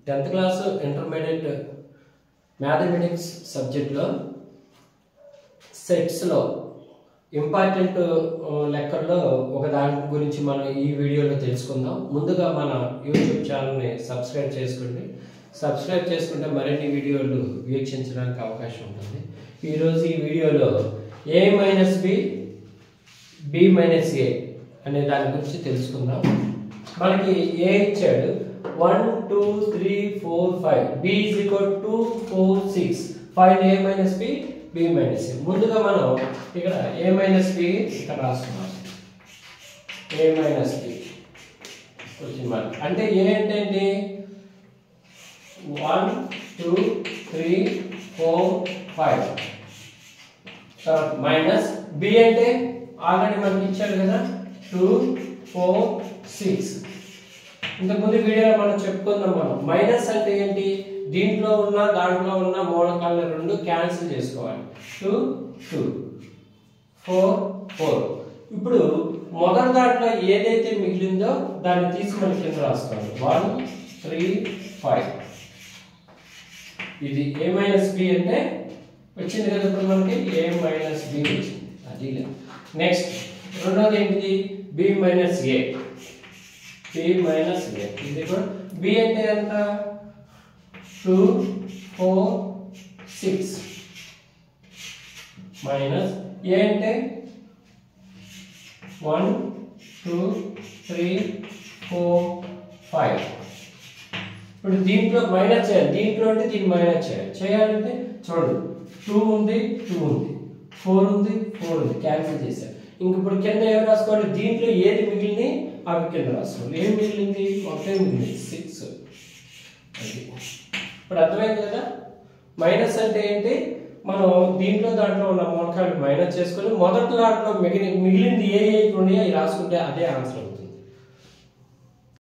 10th class intermediate mathematics సబ్జెక్ట్లో సెట్స్లో important లెక్కల్లో ఒక దాని గురించి మనం ఈ వీడియోలో తెలుసుకుందాం. ముందుగా మన యూట్యూబ్ ఛానల్ని సబ్స్క్రైబ్ చేసుకోండి. సబ్స్క్రైబ్ చేసుకుంటే మరిన్ని వీడియోలు వీక్షించడానికి అవకాశం ఉంటుంది. ఈరోజు ఈ వీడియోలో a minus b minus a అనే దాని గురించి తెలుసుకుందాం. మనకి a ఇచ్చాడు 1 2 3 4 5 b is equal to 4 6 find a minus b minus a. ముందుగా మనం ఇక్కడ a minus b ఇక్కడ రాస్తున్నాం. a minus b వచ్చింది. అంటే a అంటే ఏంటి? 1 2 3 4 5 తర్వాత మైనస్ b అంటే ఆల్రెడీ మనకి ఇచ్చాడు కదా 2 4 6. ఇంతకుముందు వీడియోలో మనం చెప్పుకుందాం. మనం మైనస్ అంటే ఏంటి? దీంట్లో ఉన్న దాంట్లో ఉన్న మూలకాలను రెండు క్యాన్సిల్ చేసుకోవాలి. 2 2 4 4. ఇప్పుడు మొదటి దాంట్లో ఏదైతే మిగిలిందో దాన్ని తీసి మనం కింద రాసుకోవాలి. 1 3 5. ఇది a మైనస్ b అంటే వచ్చింది కదా. ఇప్పుడు మనకి a మైనస్ b వచ్చింది. అది నెక్స్ట్ రెండోది ఏంటిది? b minus a. b minus a ఇది కూడా b అంటే ఎంత? 2 4 6 మైనస్ a అంటే 1 2 3 4 5. ఇప్పుడు దీంట్లో మైనస్ చేయాలి. దీంట్లో అంటే దీన్ని మైనస్ చేయాలి. చేయాలంటే చూడండి 2 ఉంది 2 ఉంది 4 ఉంది 4 ఉంది క్యాన్సిల్ చేశారు. ఇంక ఇప్పుడు కింద ఏం రాసుకోవాలి? దీంట్లో ఏది మిగిలింది అవి కింద రాసుకోవాలి. ఏం మిగిలింది? ఒకటే మిగిలింది 6. ఇప్పుడు అర్థమైంది కదా. మైనస్ అంటే ఏంటి? మనం దీంట్లో దాంట్లో ఉన్న మూలకాలు మైనస్ చేసుకొని మొదటి దాంట్లో మిగిలింది ఏ ఉన్నాయో అవి రాసుకుంటే అదే ఆన్సర్.